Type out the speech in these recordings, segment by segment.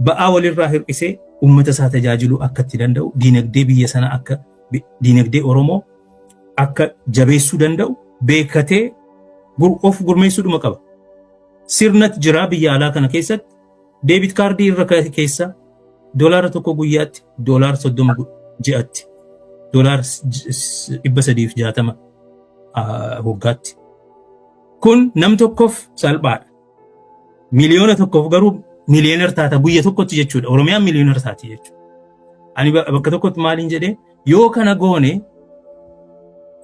ba'aa walirraa hir'isee uummata isaa tajaajiluu akka itti danda'u diinagdee biyya sana akka diinagdee Oromoo akka jabeessuu danda'u beekatee of gurmeessuudhuma qaba. Sirnat jira biyya alaa kana keessatti deebit kaardii irra keessa $1 guyyaatti $30 ji'atti $360 waggaatti. Kun nam tokkoof salphaadha. Miliyoona tokkoof garuu miliyooner taata guyya tokkotti jechuudha. Oromiyaan miliyooner taati jechuudha. Ani bakka tokkotti maaliin jedhee yoo kana goone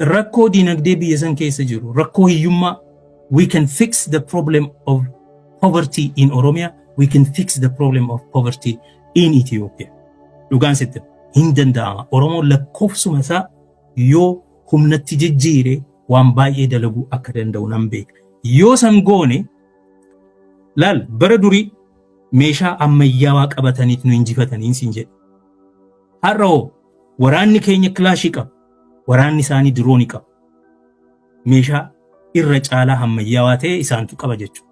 rakkoo diinagdee biyya san keessa jiru rakkoo hiyyummaa we can fix the problem of poverty in Oromia, we can fix the problem of poverty in Ethiopia. Dhugaan sitti hin danda'ama. Oromoon lakkoofsuma isaa yoo humnatti jijjiire waan baay'ee dalaguu akka danda'u nan beeka. Yoo san goone laal bara durii meeshaa ammayyaawaa qabataniif nu injifataniin siin jedhe. Har'oo waraanni keenya kilaashii qaba. Waraanni isaanii diroonii qaba. Meeshaa irra caalaa ammayyaawaa ta'e isaantu qaba jechuudha.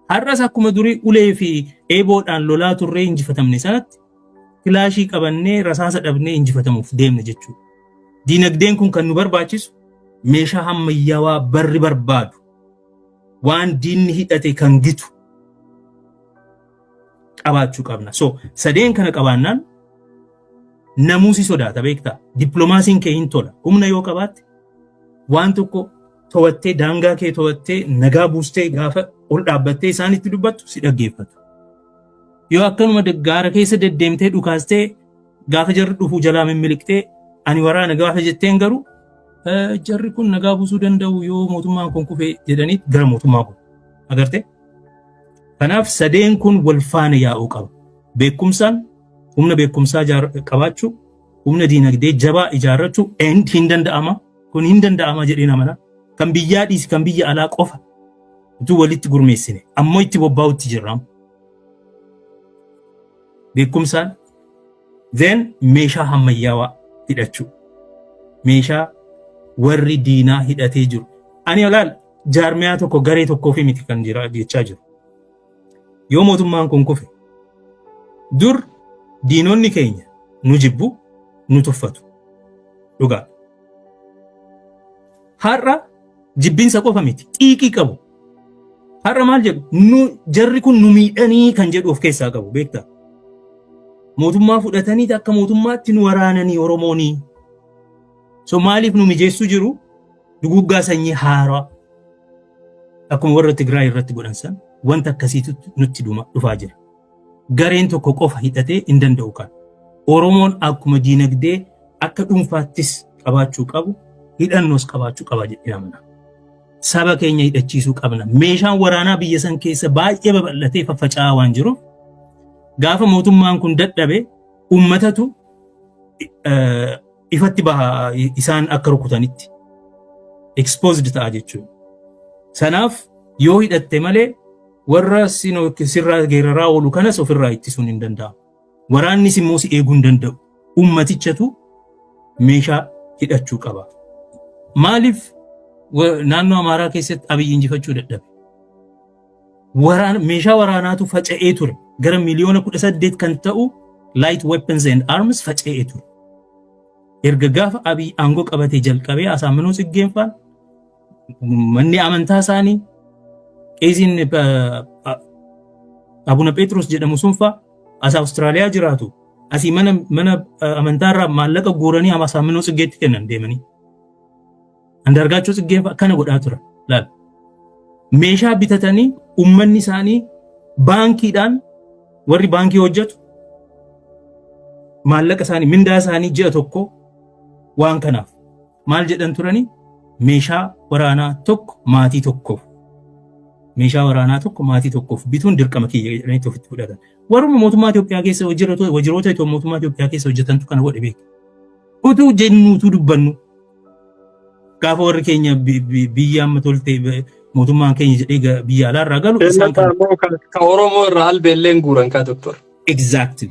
Har'as akkuma durii ulee fi eeboodhaan lolaa turree injifatamne sanatti kilaashii qabannee rasaasa dhabnee injifatamuuf deemne jechuudha. Diinagdeen kun kan nu barbaachisu meeshaa ammayyaawaa barri barbaadu waan diinni hidhate kan gitu qabaachuu qabna. So sadeen kana qabaannaan namuusi sodaata beektaa. Dippiloomaasiin kee hin tola. Humna yoo qabaatte waan tokko to'attee daangaa kee to'attee nagaa buustee gaafa ol dhaabbattee isaanitti dubbattu si dhaggeeffatu. Yoo akkanuma gaara keessa deddeemtee dhukaastee gaafa jarri dhufuu jalaa mimmiliqtee ani waraana gaafa jetteen garuu jarri kun nagaa buusuu danda'u yoo mootummaan kun kufee jedhaniit gara mootummaa kun agarte. Kanaaf sadeen kun wal faana yaa'uu qaba. Beekumsaan humna beekumsaa qabaachuu, humna diinagdee jabaa ijaarrachuu hin danda'ama. Kun hin danda'ama jedheen amana. Kan biyyaa dhiisi kan biyya alaa qofa utuu walitti gurmeessine ammoo itti bobbaa'utti jirra. Beekumsaan then meeshaa ammayyaawaa hidhachuu. Meeshaa warri diinaa hidhatee jiru. Ani olaal jaarmiyaa tokko garee tokkoo fi miti kan jira jechaa jiru. Yoo mootummaan kun kufe dur diinonni keenya nu jibbu nu tuffatu. Dhugaa. Har'a jibbinsa qofa miti xiiqii qabu. Har'a maal jedhu nu jarri kun nu miidhanii kan jedhu of keessaa qabu beektaa. Mootummaa fudhatanii akka mootummaatti nu waraananii Oromoonii. So maaliif nu mijeessuu jiru duguggaa sanyii haaraa akkuma warra Tigraay irratti godhan san wanta akkasiitu nutti dhufaa jira. Gareen tokko qofa hidhatee hin danda'u kan. Oromoon akkuma diinagdee akka dhuunfaattis qabaachuu qabu hidhannoos qabaachuu qaba jedhee amana. Saba keenya hidhachiisuu qabna. Meeshaan waraanaa biyya san keessa baay'ee babal'atee faffaca'aa waan jiruuf gaafa mootummaan kun dadhabe ummatatu ifatti baha isaan akka rukutanitti exposed ta'a jechuudha. Sanaaf yoo hidhatte malee warra sirraa geeraraa oolu kanas ofirraa ittisuun hin danda'amu. Waraannis immoo si eeguu hin danda'u. Ummatichatu meeshaa hidhachuu qaba. Maaliif naannoo Amaaraa keessatti Abiyyi injifachuu dadhabe? Meeshaa waraanaatu faca'ee ture. Gara miliyoona 18 kan ta'u light weapons and arms faca'ee ture. Erga gaafa Abiyyi aangoo qabatee jalqabee Asaaminoo Tsiggeenfaan manni amantaa isaanii qeesiin Abuna Pheexroos jedhamu sunfaa as Awustiraaliyaa jiraatu asii mana amantaarraa maallaqa guuranii Asaaminoo Tsiggeetti kennan deemanii. Andargaachoo Tsiggeenfaa kana godhaa tura. Laal. Meeshaa bitatanii ummanni isaanii baankiidhaan warri baankii hojjetu maallaqa isaanii mindaa isaanii ji'a tokko waan kanaaf maal jedhan turanii meeshaa waraanaa tokko maatii tokkoof meeshaa waraanaa tokko maatii tokkoof bituun dirqama kiyya jedhanii ofitti fudhatan. Warruma mootummaa Itoophiyaa keessa wajiroota mootummaa Itoophiyaa keessa hojjetantu kana godhe beeku. Utuu jennuutu dubbannu gaafa warri keenya biyya amma toltee mootummaan keenya jedhee biyya alaarraa galu isaan kan Oromoo irraa albeelleen guuran ka doktor. Exactly.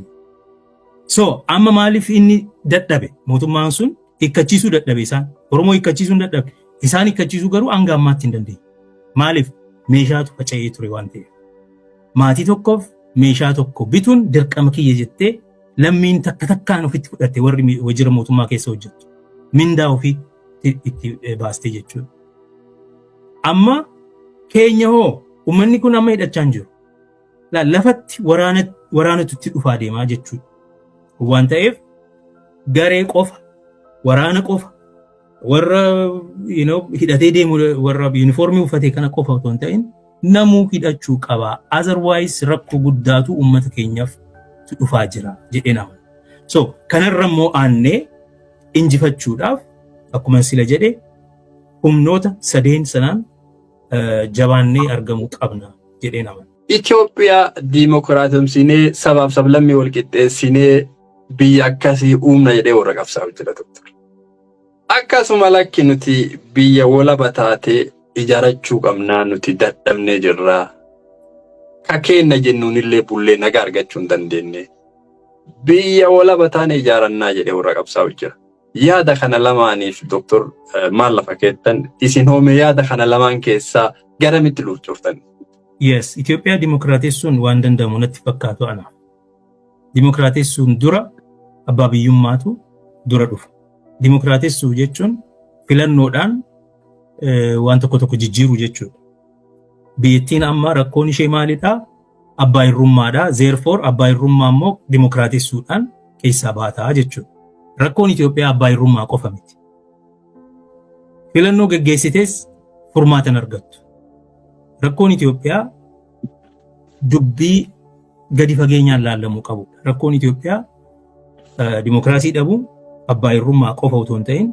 So amma maaliif inni dadhabe mootummaan sun hiikkachiisuu dadhabe isaan Oromoo hiikkachiisuu dadhabe isaan hiikkachiisuu garuu hanga ammaatti hin dandeenye. Maaliif meeshaatu faca'ee ture waan ta'eef. Maatii tokkoof meeshaa tokko bituun dirqama kiyya jettee lammiin takka takkaan ofitti fudhatte warri wajjira mootummaa keessa hojjettu. Mindaa ofii itti baastee jechuudha. Amma keenya hoo uummanni kun amma hidhachaa hin jiru. Lafatti waraanatu itti dhufaa deemaa jechuudha. Waan ta'eef garee qofa, waraana qofa, warra hidhatee deemu warra yuunifoormii uffatee kana qofa otoo hin ta'in namuu hidhachuu qaba. Otherwise rakkoo guddaatu uummata keenyaaf dhufaa jira jedhee nama. So kanarra immoo aannee injifachuudhaaf akkuma sila jedhe humnoota sadeen sanaan jabaannee argamuu qabna jedhee nama. Itoophiyaa diimokiraatomsinee sabaaf sablammii wal qixxeessinee biyya akkasii uumna jedhee warra qabsaa'u jira Dr. Akkasuma lakki nuti biyya walaba taatee ijaarachuu qabnaa nuti dadhabnee jirraa. Ka kenna jennuun illee bullee nagaa argachuu hin dandeenye. Biyya walaba taane ijaarannaa jedhee warra qabsaa'u jira. Yaada kana lamaaniif Dr. maal lafa keettan isin hoome yaada kana lamaan keessaa garamitti luucurtan? Yes, Itoophiyaa dimokiraatessuun waan danda'amu natti fakkaatu ana. Dimokiraatessuun dura abbaa biyyummaatu dura dhufa. Dimokiraatessuu jechuun filannoodhaan waan tokko tokko jijjiiruu jechuudha. Biyyattiin amma rakkoon ishee maalidhaa? Abbaa hirrummaadhaa. Therefore abbaa hirrummaa immoo dimokiraatessuudhaan keessaa baataa jechuudha. Rakkoon Itoophiyaa abbaa hirrummaa qofa miti. Filannoo gaggeessitees furmaata hin argattu. Rakkoon Itoophiyaa dubbii gadi fageenyaan laallamuu qabudha. Rakkoon Itoophiyaa dimokiraasii dhabuu abbaa hirrummaa qofa otoo hin ta'in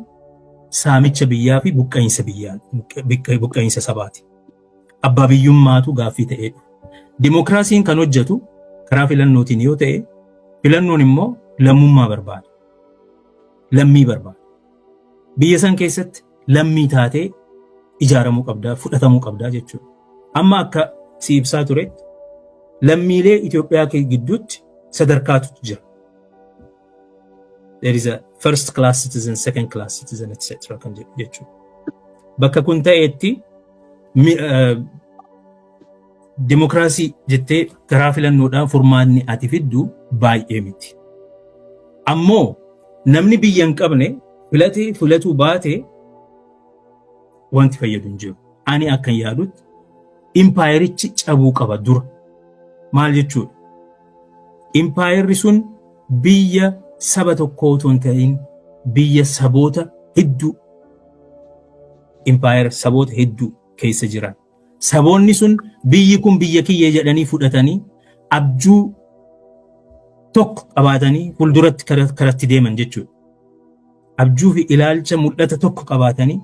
saamicha biyyaa fi buqqa'insa sabaati. Abbaa biyyummaatu gaaffii ta'ee dhufa. Dimokiraasiin kan hojjetu karaa filannootiin yoo ta'e filannoon immoo lammummaa barbaada. Lammii barbaada. Biyya san keessatti lammii taatee ijaaramuu qabdaa, fudhatamuu qabdaa jechuudha. Amma akka si ibsaa turetti lammiilee Itoophiyaa gidduutti sadarkaatu jira. There is a first class citizen, second class citizen, etc. kan jechuudha. Bakka kun ta'etti dimokiraasii jettee karaa filannoodhaan furmaanni ati fiddu baay'ee miti. Ammoo namni biyya hin qabne filatuu baate wanti fayyadu hin jiru. Ani akkan yaadutti impaayerichi cabuu qaba dura. Maal jechuudha? Impaayerri sun biyya saba tokkoo otoo hin ta'in biyya saboota hedduu. Impaayer saboota hedduu keessa jiran. Saboonni sun biyyi kun biyya kiyyee jedhanii fudhatanii abjuu tokko qabaatanii fuulduratti karatti deeman jechuudha. Abjuu fi ilaalcha mul'ata tokko qabaatanii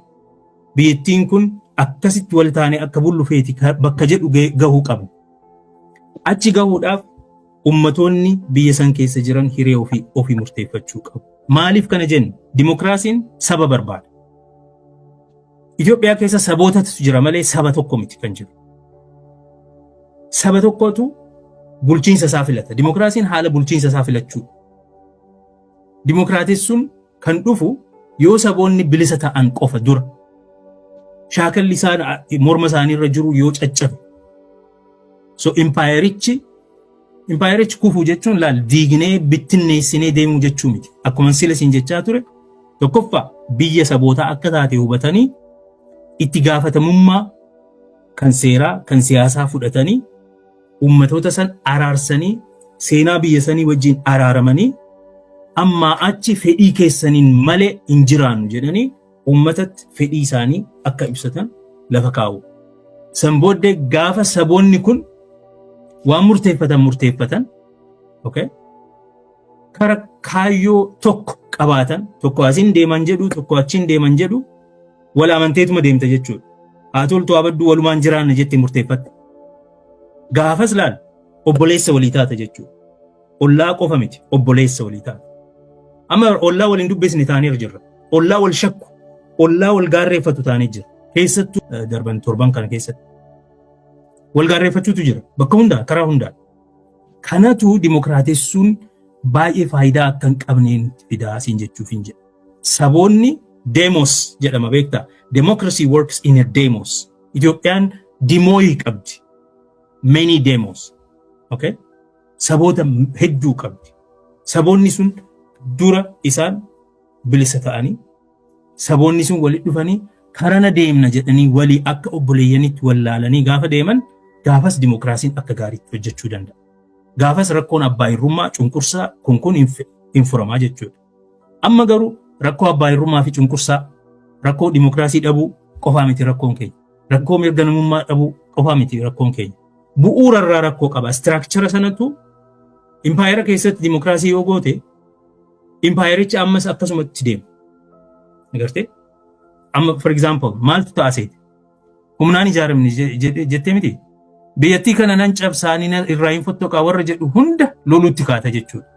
biyyattiin kun akkasitti wal taane akka bullu feeti bakka jedhu gahuu qabu. Achi gahuudhaaf ummatoonni biyya san keessa jiran hiree ofii murteeffachuu qabu. Maaliif kana jennu? Dimokiraasiin saba barbaada. Itoophiyaa keessa sabootatu jira malee saba tokko miti kan jiru. Saba tokkotu bulchiinsa isaa filata. Dimokiraasiin haala bulchiinsa isaa filachuu. Dimokiraatessuun kan dhufu yoo saboonni bilisa ta'an qofa dura. Shaakalli isaan morma isaanii irra jiru yoo caccabe. So impaayerichi kufuu jechuun laal diignee bittinneessinee deemuu jechuu miti. Akkuma sila siin jechaa ture tokkoffaa biyya sabootaa akka taate hubatanii itti gaafatamummaa kan seeraa kan siyaasaa fudhatanii ummatoota san araarsanii seenaa biyya sanii wajjin araaramanii amma achi fedhii keessaniin malee hin jiraannu jedhanii ummatatti fedhii isaanii akka ibsatan lafa kaa'u. San booddee gaafa saboonni kun waan murteeffatan okay? Kara kaayyoo tokko qabaatan tokko asiin deeman jedhu tokko achiin deeman jedhu wal amanteetuma deemta jechuudha. Haa toltu abaddu walumaan jiraanna jettee murteeffatte. Gaafas laal obboleessa walii taata jechuudha. Ollaa qofa miti obboleessa walii taata. Amma ollaa waliin dubbisni taanee jirra. Ollaa wal shakku, ollaa wal gaarreeffatu taanee jira. Keessattuu darban torban kana keessatti. Wal gaarreeffachuutu jira. Bakka hundaa, karaa hundaa. Kanatu dimokiraatessuun baay'ee faayidaa akka hin qabneen fidaa siin jechuuf hin jedha. Saboonni demos jedhama beektaa. Democracy works in a demos. Itoophiyaan dimooyii qabdi. Many demos. Okay? saboota hedduu qabdi. Saboonni sun dura isaan bilisa ta'anii saboonni sun walitti dhufanii karana deemna jedhanii walii akka obboleeyyanitti wallaalanii gaafa deeman gaafas dimokiraasiin akka gaariitti hojjechuu danda'a. Gaafas rakkoon abbaa hirrummaa cunqursaa kun hin furamaa jechuudha. Amma garuu rakkoo abbaa hirrummaa fi cunqursaa rakkoo dimokiraasii dhabuu qofaa miti rakkoon keenya. Rakkoo mirga namummaa dhabuu qofaa miti rakkoon keenya. Bu'uurarraa rakkoo qaba. Istiraakchara sanatu impaayera keessatti dimokiraasii yoo goote impaayerichi ammas akkasumatti deema. Agartee? Amma for example maaltu ta'a seeti? Humnaan ijaaramni jettee miti? Biyyattii kana nan cabsaanii irraa hin fottoqaa warra jedhu hunda lolutti kaata jechuudha.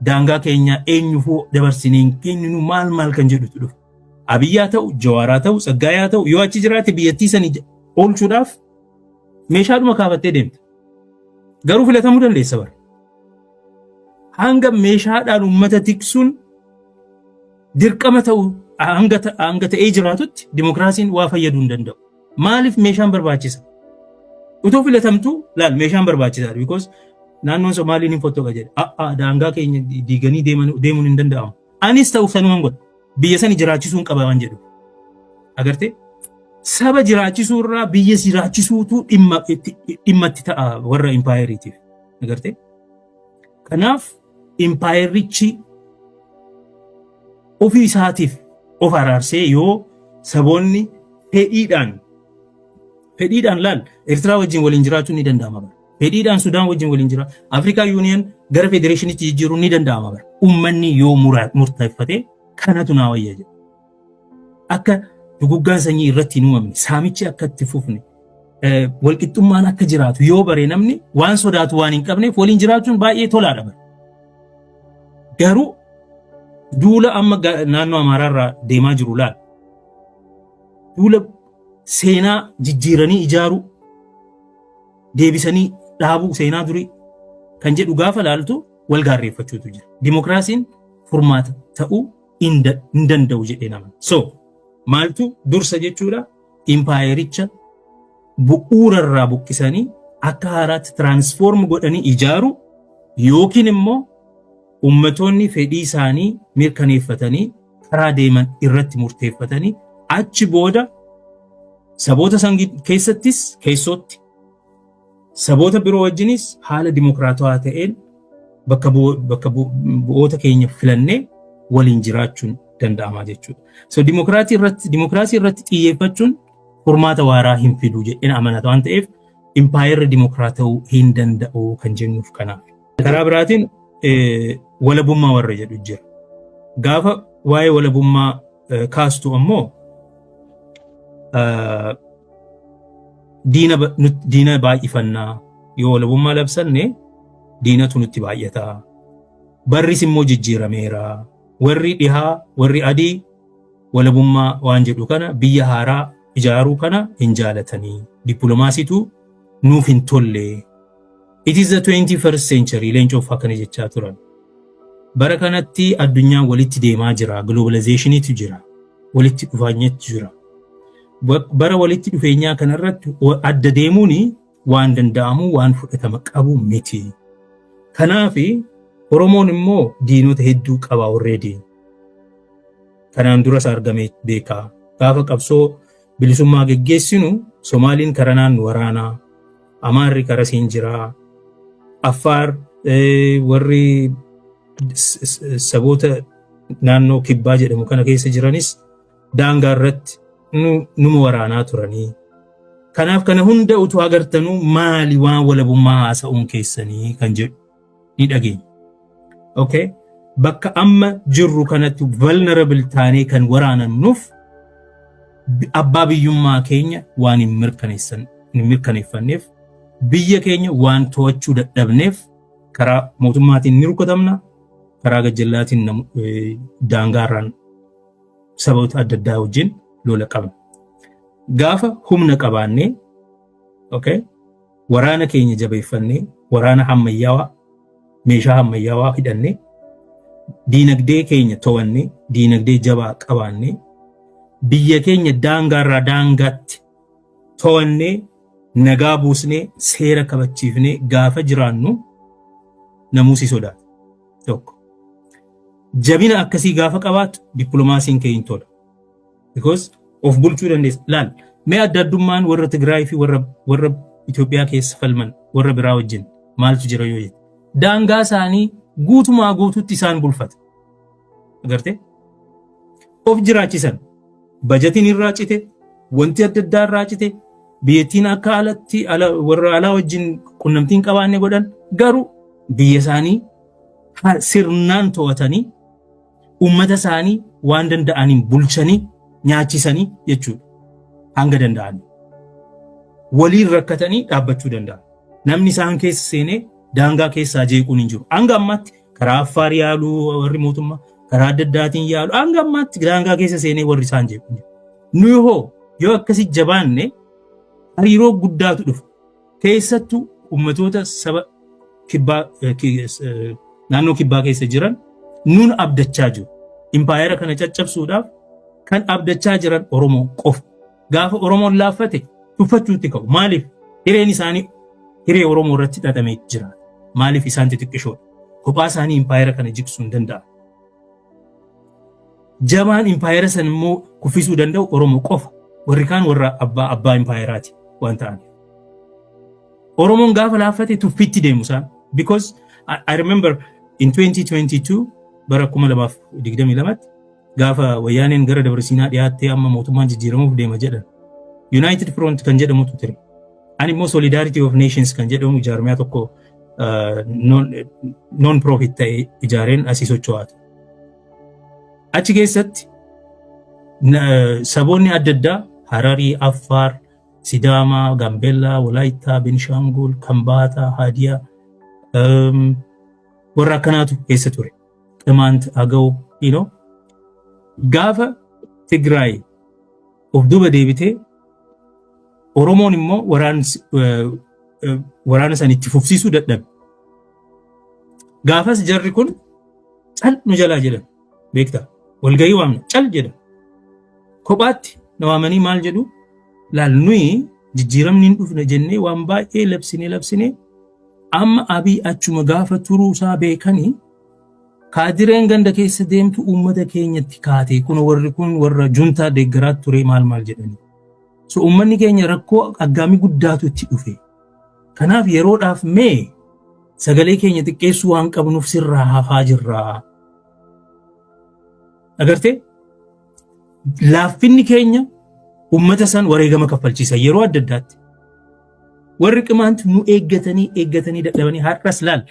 Daangaa keenya eenyufuu dabarsineen kenninu maal kan jedhutu dhufa. Abiyyaa ta'u, Jawaaraa ta'u, Tsaggaayaa ta'u yoo achi jiraate biyyattii sanii oolchuudhaaf meeshaadhuma kaafattee deemta. Garuu filatamuu dandeessa bara. Hanga meeshaadhaan uummata tiksuun dirqama ta'u hanga ta'ee jiraatutti dimokiraasiin waa fayyaduu hin danda'u. Maaliif meeshaan barbaachisa? Utoo filatamtuu laal meeshaan barbaachisaadha. Because naannoon Somaaliin hin fottoqa jedhe. Daangaa keenya diiganii deemuun hin danda'amu. Anis ta'u sanumaan godha. Biyya sani jiraachisuun qaba waan jedhu. Agartee? Saba jiraachisuurraa biyya jiraachisuutu dhimmatti ta'a warra impaayeriitiif. Agartee? Kanaaf impaayerichi ofii isaatiif of araarsee yoo saboonni fedhiidhaan laal Eertiraa wajjin waliin jiraachuun ni danda'ama bara. Fedhiidhaan Sudaan wajjin waliin jira. Afrikaa Yuuniyan gara federeeshiniitti jijjiiruun ni danda'ama bara. Uummanni yoo murteeffatee kanatu naa wayya jedha. Akka duguggaan sanyii irratti hin uumamne, saamichi akka itti fufne, walqixxummaan akka jiraatu yoo bare namni waan sodaatu waan hin qabneef waliin jiraachuun baay'ee tolaadha bara. Garuu duula amma naannoo Amaaraarraa deemaa jiru laal. Duula seenaa jijjiiranii ijaaruu, deebisanii dhaabuu seenaa durii kan jedhu gaafa laaltu wal gaarreeffachuutu jira. Dimokiraasiin furmaata ta'uu hin danda'u jedhee nama. So maaltu dursa jechuudha? Impaayericha bu'uurarraa buqqisanii akka haaraatti tiraansfoorm godhanii ijaaru yookiin immoo ummatoonni fedhii isaanii mirkaneeffatanii karaa deeman irratti murteeffatanii achi booda saboota san keessatti saboota biroo wajjinis haala dimokiraatawaa ta'een bakka bu'oota keenya filannee waliin jiraachuun danda'ama jechuudha. So dimokiraasii irratti xiyyeeffachuun furmaata waaraa hin fidu jedheen amanata waan ta'eef impaayerri dimokiraatawuu hin danda'u kan jennuuf kanaaf. Karaa biraatiin walabummaa warra jedhu jira. Gaafa waa'ee walabummaa kaastu ammoo diina baay'ifannaa yoo walabummaa labsanne diinatu nutti baay'ata. Barris immoo jijjiirameera. Warri dhihaa, warri adii walabummaa waan jedhu kana biyya haaraa ijaaruu kana hin jaalatanii. Dippiloomaasiitu nuuf hin tolle. It is the 21st century leencoof akkana jechaa turan. Bara kanatti addunyaan walitti deemaa jira. Globalization'itu jira. Walitti dhufeenyatu jira. Bara walitti dhufeenyaa kanarratti adda deemuun waan danda'amu waan fudhatama qabu miti. Kanaaf Oromoon immoo diinota hedduu qaba already. Kanaan duras argamee beekaa. Gaafa qabsoo bilisummaa geggeessinu Somaaliin karaa naannoo waraanaa, Amaarri karaa siin jiraa, Affaar warri saboota naannoo kibbaa jedhamu kana keessa jiranis daangaa irratti numa waraanaa turanii. Kanaaf kana hunda utuu agartanuu maali waan walabummaa haasa'uun keessanii kan jedhu ni dhageenya. Okay? Bakka amma jirru kanatti vulnerable taanee kan waraanannuuf abbaa biyyummaa keenya waan hin mirkaneeffanneef biyya keenya waan to'achuu dadhabneef karaa mootummaatiin ni rukutamna, karaa gajjallaatiin daangaarraan saboota adda addaa wajjin lola qabna. Gaafa humna qabaannee, okay, waraana keenya jabeeffannee, waraana ammayyaawaa, meeshaa ammayyaawaa hidhannee, diinagdee keenya to'annee, diinagdee jabaa qabaannee, biyya keenya daangaarraa daangaatti to'annee, nagaa buusnee, seera kabachiifnee gaafa jiraannu namuusi sodaata. Tokko. Jabina akkasii gaafa qabaatu dippiloomaasiin kee hin tola. Because of bulchuu dandeessa. Laal, mee adda addummaan warra Tigraay fi warra Itoophiyaa keessa falman warra biraa wajjin maaltu jira yoo jette. Daangaa isaanii guutumaa guututti isaan bulfata. Agartee? Of jiraachisan. Bajatiin irraa cite, wanti adda addaa irraa cite, biyyattiin akka alatti warra alaa wajjin qunnamtiin qabaanne godhan garuu biyya isaanii sirnaan to'atanii ummata isaanii waan danda'aniin bulchanii nyaachisanii jechuudha. Hanga danda'an. Waliin rakkatanii dhaabbachuu danda'an. Namni isaan keessa seenee daangaa keessaa jeequun hin jiru. Hanga ammaatti karaa Affaar yaaluu warri mootummaa karaa adda addaatiin yaalu hanga ammaatti daangaa keessa seenee warri isaan jeequun jiru. Nuyi hoo yoo akkasi jabaanne hariiroo guddaatu dhufa. Keessattuu ummatoota saba kibbaa naannoo kibbaa keessa jiran nuun abdachaa jiru. Impaayera kana caccabsuudhaaf kan abdachaa jiran Oromoo qofa. Gaafa Oromoon laaffate tuffachuutti ka'u. Maaliif hireen isaanii hiree Oromoo irratti xaxamee jira. Maaliif isaan xixiqqishoodha. Kophaa isaanii impaayera kana jigsuu hin danda'a. Jabaan impaayera san immoo kuffisuu danda'u Oromoo qofa. Warri kaan warra abbaa impaayeraati waan ta'aniif. Oromoon gaafa laaffate tuffitti deemu isaan. Because I remember in 2022 bara 2022 gaafa wayyaaneen gara dabarsinaa dhiyaattee amma mootummaan jijjiiramuuf deema jedhan. United Front kan jedhamutu ture. Ani immoo Solidarity of Nations kan jedhamu jaarmiyaa tokko non-profit ta'e ijaareen asii socho'aa ture. Achi keessatti saboonni adda addaa Hararii, Affaar, Sidaamaa, Gaambeellaa, Walaayittaa, Benishangul, Kambaataa, Haadiyaa warra akkanaatu keessa ture. Qimaant, Agaw, gaafa Tigraay of duba deebitee Oromoon immoo waraana san itti fufsiisuu dadhabe. Gaafas jarri kun cal nu jalaa jedhan beektaa walgahii waamna cal jedhan. Kophaatti na waamanii maal jedhu laal nuyi jijjiiramni hin dhufne jennee waan baay'ee labsine amma Abiy achuma gaafa turuu isaa beekanii kaadireen ganda keessa deemtu uummata keenyatti kaatee kun warri kun warra juntaa deeggaraat ture maal jedhanii. So uummanni keenya rakkoo aggaamii guddaatu itti dhufe. Kanaaf yeroodhaaf mee sagalee keenya xiqqeessuu waan qabnuuf sirraa hafaa jirra. Agartee? Laaffinni keenya uummata san wareegama kaffalchiisa yeroo adda addaatti. Warri qimaanti nu eeggatanii dadhabanii har'as laal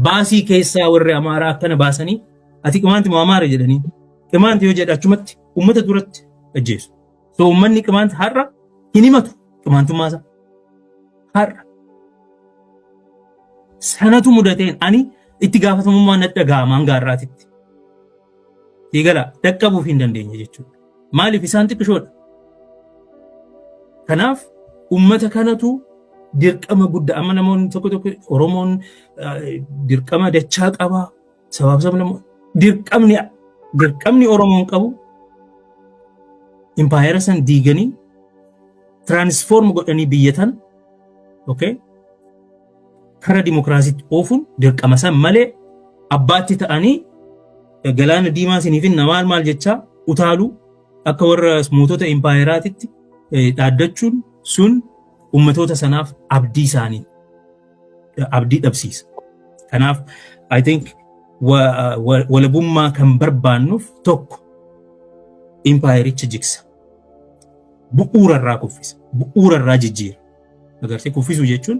baasii keessaa warri Amaaraa akkana baasanii ati qimaanti moo Amaara jedhanii qimaanti yoo jedha achumatti uummata duratti ajjeesu. So uummanni qimaanti har'a hin himatu qimaantummaasaa. Har'a sanatu mudateen ani itti gaafatamummaa natti dhaga'ama hanga har'aatitti. Eegala dhaqqabuuf hin dandeenye jechuudha. Maaliif isaan xiqqishoodha. Kanaaf uummata kanatu dirqama guddaa amma namoonni tokko Oromoon dirqama dachaa qaba. Sababni dirqamni Oromoon qabu impaayera san diiganii transform godhanii biyyatan kara dimokiraasiitti oofuun dirqama san malee abbaatti ta'anii galaana diimaa siniifin maal jechaa utaaluu akka warra mootota impaayeraatitti dhaaddachuun sun ummatoota sanaaf abdii isaanii abdii dhabsiisa. Kanaaf I think walabummaa kan barbaannuuf tokko impaayericha jigsa. Bu'uurarraa kuffisa. Bu'uurarraa jijjiira. Agartee kuffisuu jechuun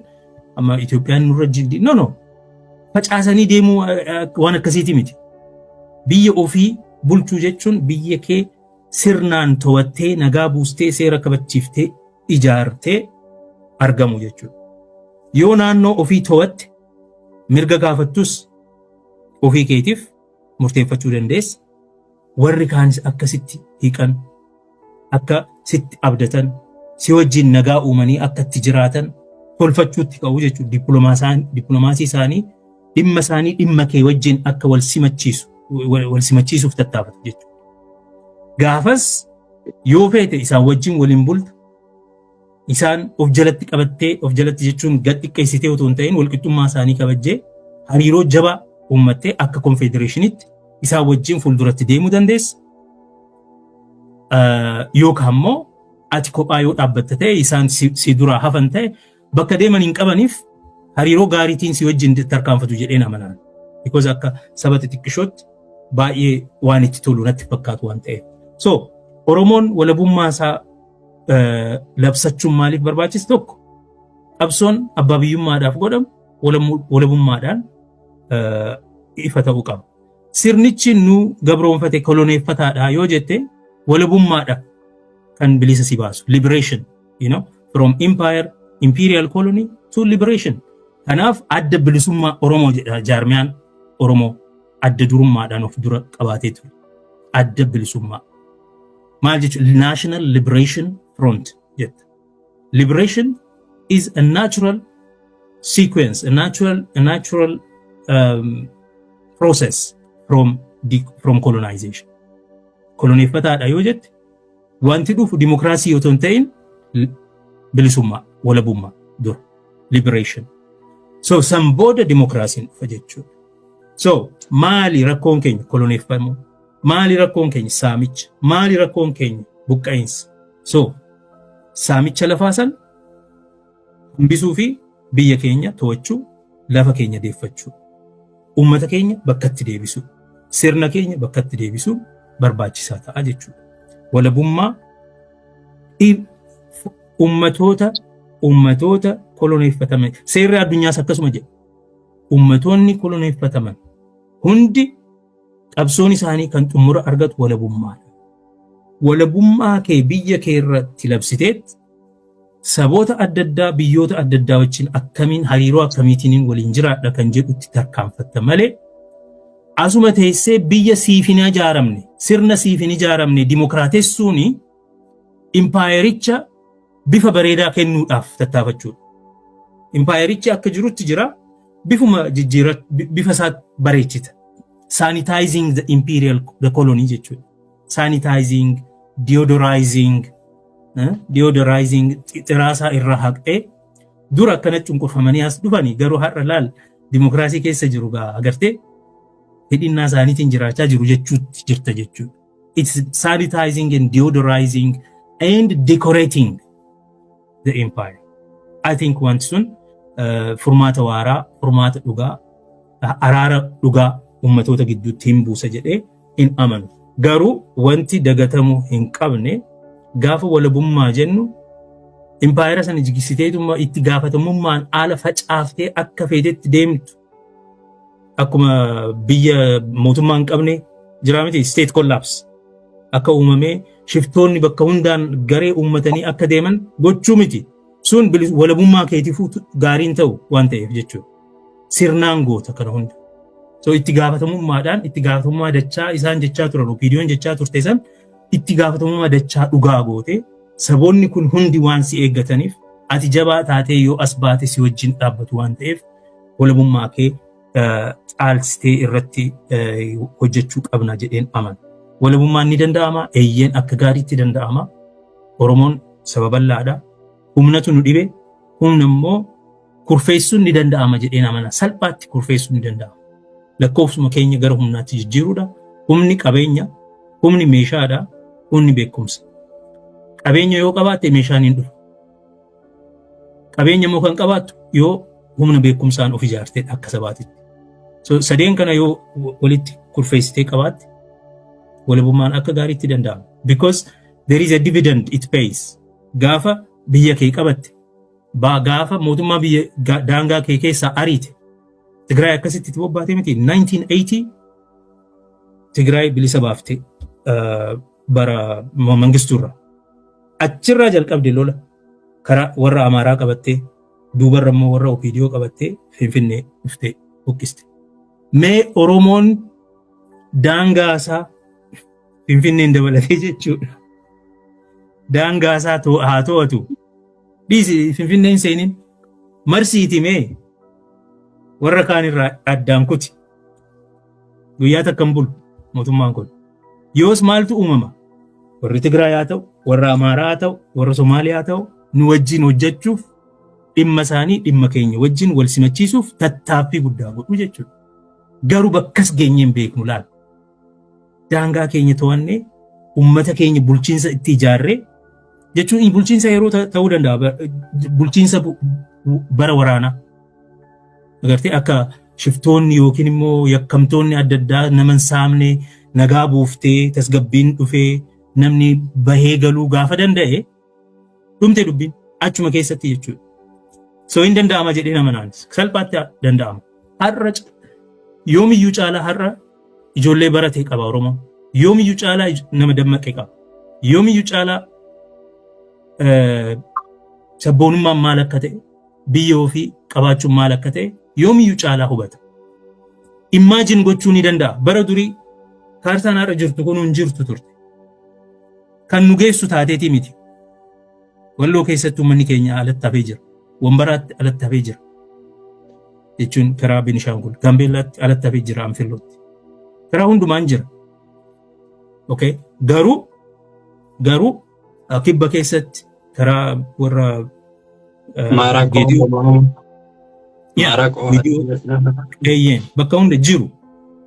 amma Itoophiyaan nurra jildi. No. Facaasanii deemuu waan akkasiiti miti. Biyya ofii bulchuu jechuun biyya kee sirnaan to'attee nagaa buustee seera kabachiiftee ijaartee argamu jechuudha. Yoo naannoo ofii to'atte mirga gaafattus ofii keetiif murteeffachuu dandeessa. Warri kaanis akkasitti hiiqan akka sitti abdatan si wajjin nagaa uumanii akka itti jiraatan tolfachuutti ka'u jechuudha. Dippiloomaasii isaanii dhimma kee wajjin akka wal simachiisuuf tattaafatu jechuudha. Gaafas yoo feete isaan wajjin waliin bulta isaan of jalatti qabattee of jalatti jechuun gad xiqqeessitee otoo hin ta'in walqixxummaa isaanii kabajjee hariiroo jabaa uummattee akka konfedereeshiniitti isaa wajjin fuulduratti deemuu dandeessa. Yookaan immoo ati kophaa yoo dhaabbatte ta'e isaan si duraa hafan ta'e bakka deeman hin qabaniif hariiroo gaariitiin si wajjin tarkaanfatu jedheen amanaan. Because akka saba xixiqqishootti baay'ee waan itti tolu natti fakkaatu waan ta'eef. So Oromoon walabummaa isaa labsachuun maaliif barbaachisa? Tokko qabsoon abbaa biyyummaadhaaf godhamu walabummaadhaan ifa ta'uu qaba. Sirnichi nu gabroonfate koloneeffataadha yoo jette walabummaadha kan bilisa si baasu. Liberation, from imperial colony to liberation. Kanaaf adda bilisummaa Oromoo jedha jaarmiyaan Oromoo adda durummaadhaan of dura qabaatee ture. Adda bilisummaa. Maal jechuudha? National Liberation Front jetta. Liberation is a natural sequence, a natural process from colonization. Koloneeffataadha yoo jette wanti dhufu dimokiraasii yoo ta'in bilisummaa, walabummaa dura. Liberation. So san booda dimokiraasiin dhufa jechuudha. So maali rakkoon keenya koloneeffamuu? Maali rakkoon keenya saamicha? Maali rakkoon keenya buqqa'insa? So saamicha lafaa san hambisuu fi biyya keenya to'achuu, lafa keenya deeffachuu, ummata keenya bakkatti deebisuu, sirna keenya bakkatti deebisuu barbaachisaa ta'a jechuudha. Walabummaa ummatoota koloneeffataman seerri addunyaas akkasuma jedha. Ummatoonni koloneeffataman hundi qabsoon isaanii kan xumura argatu walabummaadha. Walabummaa kee biyya kee irratti labsiteet saboota adda addaa biyyoota adda addaa wajjin akkamiin hariiroo akkamiitiin waliin jiraadha kan jedhutti tarkaanfatta malee asuma teessee biyya siif hin ijaaramne, sirna siif hin ijaaramne dimokiraatessuun impaayericha bifa bareedaa kennuudhaaf tattaafachuudha. Impaayerichi akka jirutti jira, bifuma jijjiirra bifa isaa bareechita. Sanitizing the colony jechuudha. Sanitizing, deodorizing xiraasaa irraa haqee dura akkanatti cunqurfamanii as dhufanii garuu har'a laal dimokiraasii keessa jiru gaa agartee hidhinnaa isaaniitiin jiraachaa jiru jechuutti jirta jechuudha. It's sanitizing and deodorizing and decorating the empire. I think wanti sun furmaata waaraa, furmaata dhugaa, araara dhugaa ummatoota gidduutti hin buusa jedhee hin amanu. Garuu wanti dagatamuu hin qabne gaafa walabummaa jennu impaayera sana jigsiteetuma itti gaafatamummaan haala facaaftee akka feetetti deemtu. Akkuma biyya mootummaa hin qabne jira miti state collapse. Akka uumamee shiftoonni bakka hundaan garee uummatanii akka deeman gochuu miti. Sun walabummaa keetiifuu gaariin ta'u waan ta'eef jechuudha. Sirnaan goota kana hunda. So itti gaafatamummaadhaan itti gaafatamummaa dachaa isaan jechaa turan opiiniyoon jechaa turte san itti gaafatamummaa dachaa dhugaa goote saboonni kun hundi waan si eeggataniif ati jabaa taatee yoo as baate si wajjin dhaabbatu waan ta'eef walabummaa kee caalsitee irratti hojjechuu qabna jedheen amana. Walabummaan ni danda'ama, eeyyeen akka gaariitti danda'ama. Oromoon saba bal'aadha. Humnatu nu dhibe, humna immoo kurfeessuun ni danda'ama jedheen amana. Salphaatti kurfeessuun ni danda'ama. Lakkoofsuma keenya gara humnaatti jijjiiruudha. Humni qabeenya, humni meeshaadha, humni beekumsa. Qabeenya yoo qabaatte meeshaan hin dhufu. Qabeenya immoo kan qabaattu yoo humna beekumsaan of ijaartee akka sabaatitti. So sadeen kana yoo walitti kurfeessitee qabaatte walabummaan akka gaariitti danda'ama. Because there is a dividend it pays. Gaafa biyya kee qabatte, gaafa mootummaa biyya daangaa kee keessaa ariite. Tigraay akkasitti itti bobbaatee miti 1980 Tigraay bilisa baaftee bara Mangistuurra. Achirraa jalqabde lola karaa warra Amaaraa qabattee duubarra immoo warra Opiidiyoo qabattee Finfinnee dhuftee buqqiste. Mee Oromoon daangaasaa Finfinneen dabalatee jechuudha. Daangaasaa haa to'atu. Dhiisi Finfinneen seeniin marsiiti mee warra kaan irraa addaan kuti. Guyyaa takkan bulu mootummaan kun. Yoos maaltu uumama? Warri Tigraay haa ta'u, warra Amaaraa haa ta'u, warra Somaaliyaa haa ta'u, nu wajjin hojjechuuf dhimma isaanii dhimma keenya wajjin wal simachiisuuf tattaaffii guddaa godhu jechuudha. Garuu bakkas geenye hin beeknu laal. Daangaa keenya to'annee ummata keenya bulchiinsa itti ijaarree jechuun bulchiinsa yeroo ta'uu danda'a. Bulchiinsa bara waraanaa. Agartee akka shiftoonni yookiin immoo yakkamtoonni adda addaa nama hin saamne nagaa buuftee tasgabbiin dhufee namni bahee galuu gaafa danda'e dhumte dubbiin achuma keessatti jechuudha. So hin danda'ama jedhee nama naanis salphaatti danda'ama. Har'a yoomiyyuu caalaa har'a ijoollee baratee qaba Oromoo. Yoomiyyuu caalaa nama dammaqee qaba. Yoomiyyuu caalaa sabboonummaan maal akka ta'e biyya ofii qabaachuun maal akka ta'e yoomiyyuu caalaa hubata. Imagine gochuu ni danda'a. Bara durii kaartaan har'a jirtu kun hin jirtu turte. Kan nu geessu taateetii miti. Walloo keessatti uummanni keenya alatti hafee jira. Wambaraatti alatti hafee jira. Jechuun karaa Beenishaangul, Gaambeellaatti alatti hafee jira Anfillootti. Karaa hundumaan jira. Okay? Garuu kibba keessatti karaa warra bakka hunda jiru.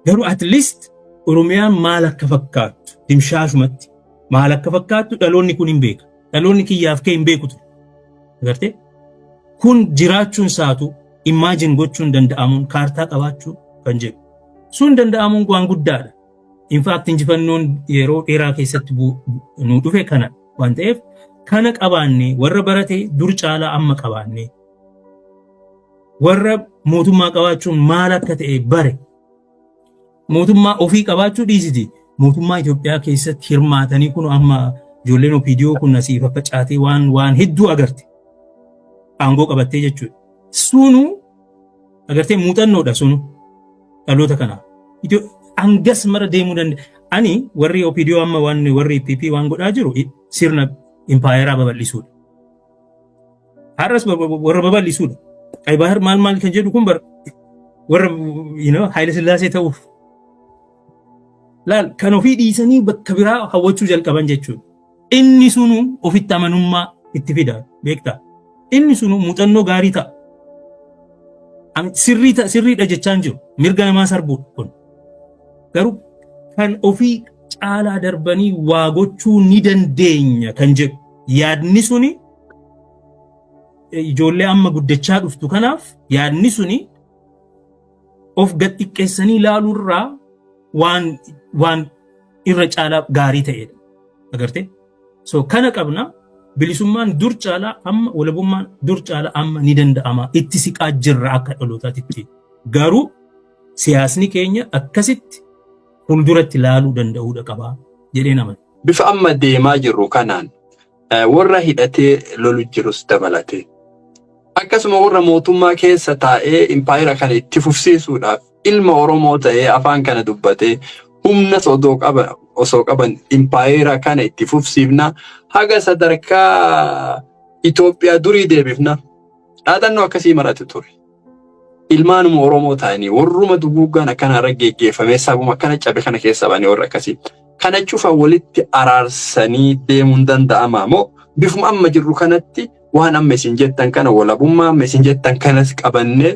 Garuu at least Oromiyaan maal akka fakkaattu dimshaashumatti maal akka fakkaattu dhaloonni kun hin beeka. Dhaloonni kiyyaaf kee hin beeku ture. Agartee? Kun jiraachuun isaatu imagine gochuun danda'amuun kaartaa qabaachuu kan jedhu. Sun danda'amuun waan guddaadha. In fact injifannoon yeroo dheeraa keessatti nu dhufe kana waan ta'eef kana qabaannee warra barate dur caalaa amma qabaannee warra mootummaa qabaachuun maal akka ta'e bare mootummaa ofii qabaachuu dhiisiti mootummaa Itoophiyaa keessatti hirmaatanii kun amma ijoolleen OPDO kun asii faffacaatee waan hedduu agarte aangoo qabattee jechuudha. Sunu agartee muuxannoodha sunu dhaloota kanaa. Angas mara deemuu danda'a. Ani warri OPDO amma warri PP waan godhaa jiru sirna impaayeraa babal'isuudha. Har'as warra babal'isuudha. Qaybahar maal kan jedhu kun warra Haayile Sillaasee ta'uuf. Laal kan ofii dhiisanii bakka biraa hawwachuu jalqaban jechuudha. Inni sunu ofitti amanummaa itti fida beektaa. Inni sunu muuxannoo gaarii ta'a. Sirriidha jechaan jiru. Mirga namaa sarbuudha kun. Garuu kan ofii caalaa darbanii waa gochuu ni dandeenya kan jedhu yaadni suni ijoollee amma guddachaa dhuftu kanaaf yaadni suni of gadxiqqeessanii ilaaluurraa waan irra caalaa gaarii ta'edha. Agartee? So kana qabna bilisummaan dur caalaa amma walabummaan dur caalaa amma ni danda'ama itti siqaa jirra akka dhalootaatti. Garuu siyaasni keenya akkasitti fuulduratti ilaaluu danda'uudha qaba jedhee nama. Bifa amma deemaa jirru kanaan warra hidhatee lolu jirus dabalatee akkasuma warra mootummaa keessa taa'ee impaayera kana itti fufsiisuudhaaf ilma Oromoo ta'ee afaan kana dubbatee humna osoo qaban impaayera kana itti fufsiifna haga sadarkaa Itoophiyaa durii deebifna dhaadannoo akkasii maratu ture. Ilmaanuma Oromoo ta'anii warruma duguuggaan akkanarra geggeeffamee sabuma akkana cabe kana keessa banii warra akkasii. Kana cufa walitti araarsanii deemuun danda'ama moo bifuma amma jirru kanatti waan amma isin jettan kana walabummaa amma isin jettan kanas qabannee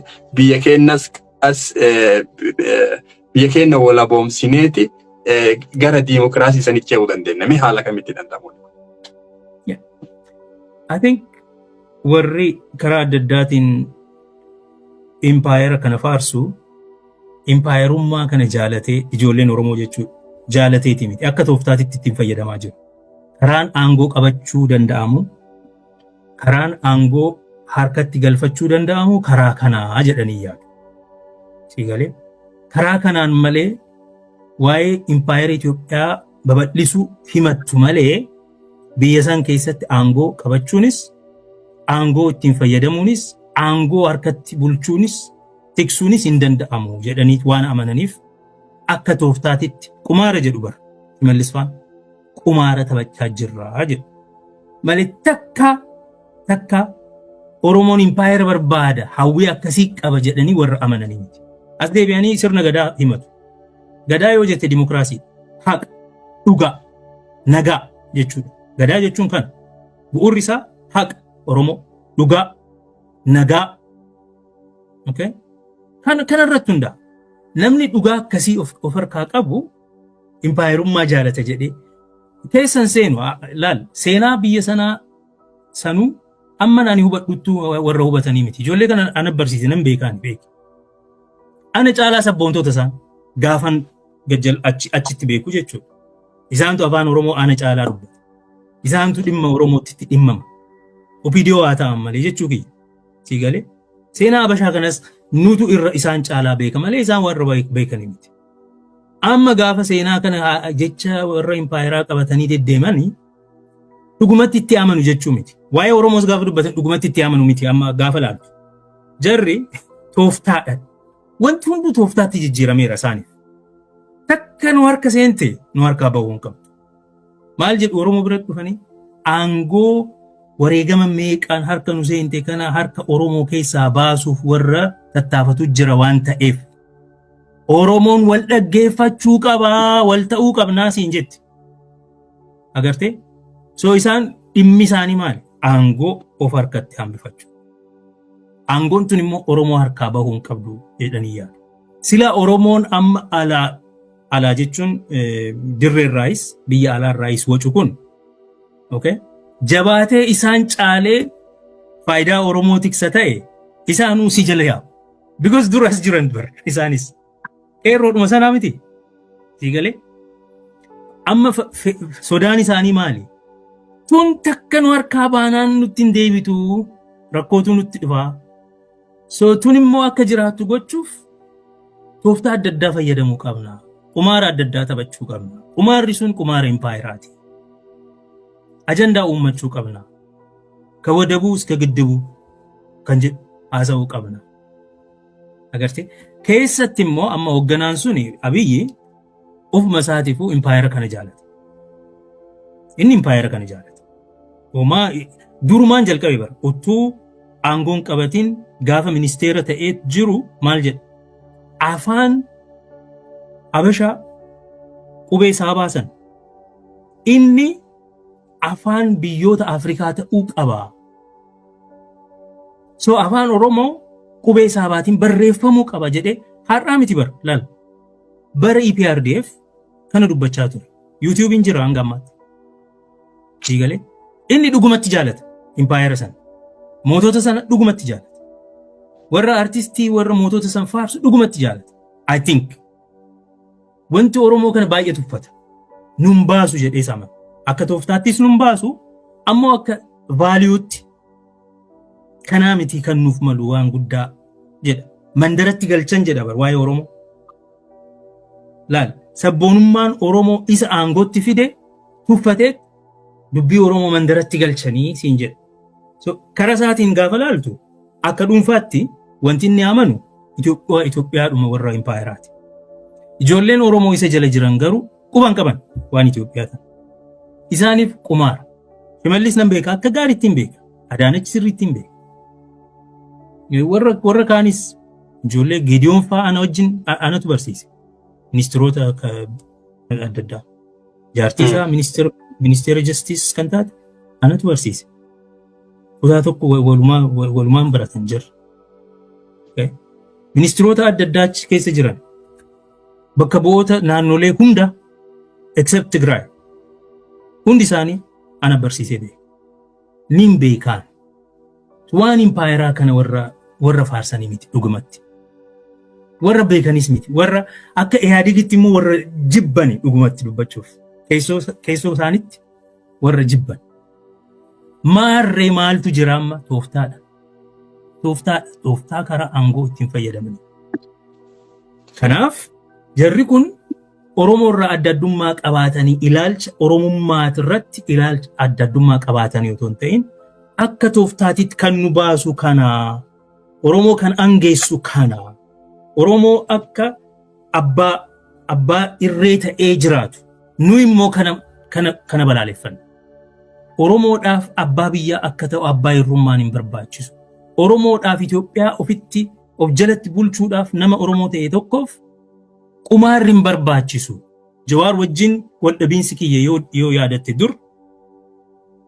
biyya keenya walaboomsineeti gara diimokiraasii sanitti ce'uu dandeenya. Mee haala kamitti danda'amu? I think warri karaa adda addaatiin impaayera kana faarsu impaayerummaa kana jaalatee ijoolleen Oromoo jechuudha jaalateeti miti akka tooftaatitti ittiin fayyadamaa jiru. Karaan aangoo qabachuu danda'amu karaan aangoo harkatti galfachuu danda'amu karaa kanaa jedhanii yaadu. Siigalee karaa kanaan malee waa'ee impaayera Itoophiyaa babal'isuu himattu malee biyya san keessatti aangoo qabachuunis aangoo ittiin fayyadamuunis aangoo harkatti bulchuunis tiksuunis hin danda'amu jedhanii waan amananiif akka tooftaatitti qumaara jedhu bara Mallisfaan qumaara taphachaa jirraa jedhu malee takka Oromoon impaayera barbaada hawwii akkasii qaba jedhanii warra amananii miti. As deebi'anii sirna gadaa himatu. Gadaa yoo jette dimokiraasii haqa dhugaa nagaa jechuudha. Gadaa jechuun kan bu'uurri isaa haqa Oromoo dhugaa nagaa. Okay? Kanarratti hundaa. Namni dhugaa akkasii of harkaa qabu impaayirummaa jaalata jedhee keessan seenu laal seenaa biyya sanaa sanuu amma nani hubadhutti warra hubatanii miti. Ijoollee kana ana barsiise nan beekaan beeki. Ana caalaa sabboontota isaan gaafan gajjal achitti beeku jechuudha. Isaantu afaan Oromoo ana caalaa dubbata. Isaantu dhimma Oromootti dhimmama. Opidiyoo haa ta'an malee jechuu kiyya. Sii galee seenaa Habashaa kanas nutu irra isaan caalaa beeka malee isaan warra beekanii miti. Amma gaafa seenaa kana jecha warra impaayeraa qabatanii deddeemanii dhugumatti itti amanu jechuu miti. Waa'ee Oromoos gaafa dubbatan dhugumatti itti amanu miti amma gaafa laaltu. Jarri tooftaadha. Wanti hundi tooftaatti jijjiirameera isaaniif. Takka nu harka seente nu harkaa bahuu hin qabdu. Maal jedhu Oromoo biratti dhufanii aangoo wareegama meeqaan harka nu seente kana harka Oromoo keessaa baasuuf warra tattaafatu jira waan ta'eef Oromoon wal dhaggeeffachuu qabaa wal ta'uu qabnaa siin jetti. Agartee? So isaan dhimmi isaanii maali? Aangoo of harkatti hambifachuu. Aangoon tun immoo Oromoo harkaa bahuu hin qabdu jedhanii yaadu. Sila Oromoon amma alaa jechuun dirreen raayis biyya alaan raayis wacu kun okay? Jabaatee isaan caalee faayidaa Oromoo tiksa ta'e isaanuu si jala yaa'u. Because duras jiran bar isaanis. Qeerroodhuma sanaa miti. Sii galee? Amma sodaan isaanii maali? Tun takka nu harkaa baanaan nutti hin deebitu rakkootu nutti dhufaa. So tun immoo akka jiraattu gochuuf tooftaa adda addaa fayyadamuu qabna. Qumaara adda addaa taphachuu qabna. Qumaarri sun qumaara impaayiraati. Ajandaa uummachuu qabna. Ka wadabuus ka giddibuu kan jedhu haasa'uu qabna. Agartee keessatti immoo amma hoogganaan suni Abiyyi ofuma isaatiifuu impaayira kana jaalata. Inni impaayira kana jaalata. Homaa durumaan jalqabe bara utuu aangoon qabatiin gaafa ministeera ta'ee jiru maal jedha? Afaan Habashaa qubee isaa baasan inni afaan biyyoota Afrikaa ta'uu qaba. So afaan Oromoo qubee isaa baatiin barreeffamuu qaba jedhee har'aa miti bara laal. Bara EPRDF kana dubbachaa ture. YouTube'n jira hanga ammaatti. Siigalee inni dhugumatti jaalata impaayira sana. Mootota sana dhugumatti jaalata. Warra artistii warra mootota sana faarsu dhugumatti jaalata. I think wanti Oromoo kana baay'ee tuffata. Nun baasu jedhee sama. Akka tooftaattis nun baasu ammoo akka vaaliyuutti kanaa miti kan nuuf malu waan guddaa jedha. Mandaratti galchan jedha bar waa'ee Oromoo. Laal sabboonummaan Oromoo isa aangootti fide tuffatee dubbii Oromoo mandaratti galchanii siin jedha. So karaa isaatiin gaafa laaltu akka dhuunfaatti wanti inni amanu Itoophiyaadhuma warra impaayiraati. Ijoolleen Oromoo isa jala jiran garuu quban qaban waan Itoophiyaa ta'an. Isaaniif qumaara. Shimallis nan beeka akka gaariitti hin beeka. Adaanachi sirriitti hin beeka. Warra kaanis ijoollee Gideon fa'aa ana wajjin anatu barsiise. Ministeerota adda addaa. Jaartii isaa ministeera justice kan taate anatu barsiise. Kutaa tokko walumaan baratan jirra. Ministeerota adda addaa keessa jiran bakka bu'oota naannolee hunda except Tigray hundi isaanii ana barsiisee beeka. Nin beekaan waan impaayeraa kana warra faarsanii miti dhugumatti. Warra beekanis miti. Warra akka Ihadigitti immoo warra jibbani dhugumatti dubbachuuf. Keessoo isaanitti warra jibban. Maarree maaltu jira amma tooftaadha. Tooftaa karaa aangoo ittiin fayyadamani. Kanaaf jarri kun Oromoo irraa adda addummaa qabaatanii ilaalcha Oromummaa irratti ilaalcha adda addummaa qabaatanii otoo hin ta'in akka tooftaatitti kan nu baasu kana Oromoo kan angeessu kana Oromoo akka abbaa irree ta'ee jiraatu nu immoo kana balaaleffanna. Oromoodhaaf abbaa biyyaa akka ta'u abbaa irrummaan hin barbaachisu. Oromoodhaaf Itoophiyaa ofitti of jalatti bulchuudhaaf nama Oromoo ta'e tokkoof qumaarri hin barbaachisu. Jawaar wajjin wal dhabiinsi kiyya yoo yaadatte dur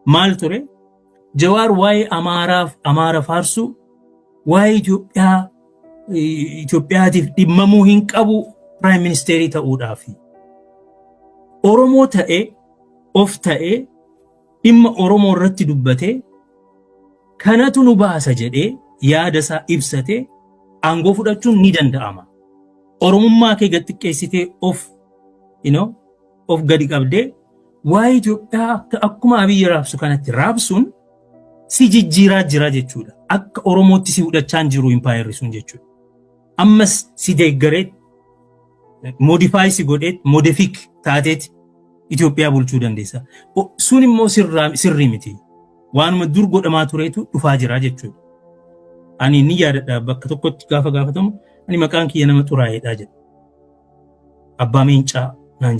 maal ture? Jawaar waa'ee Amaara faarsu waa'ee Itoophiyaatiif dhimmamuu hin qabu Prime Ministerii ta'uudhaafi. Oromoo ta'ee of ta'ee dhimma Oromoo irratti dubbatee kanatu nu baasa jedhee yaada isaa ibsatee aangoo fudhachuun ni danda'ama. Oromummaa kee gad xiqqeessitee of gadi qabdee waa'ee Itoophiyaa akkuma Abiyyi raabsu kanatti raabsuun si jijjiiraa jira jechuudha. Akka Oromootti si fudhachaa jiru impaayerri sun jechuudha. Ammas si deeggaree modify si godhee modifik taateet Itoophiyaa bulchuu dandeessa. Sun immoo sirrii miti. Waanuma dur godhamaa tureetu dhufaa jira jechuudha. Ani ni yaadadha bakka tokkotti gaafa gaafatamu ani maqaan kiyya nama xuraa'eedha jedha. Abbaa Meencaa naan jedha.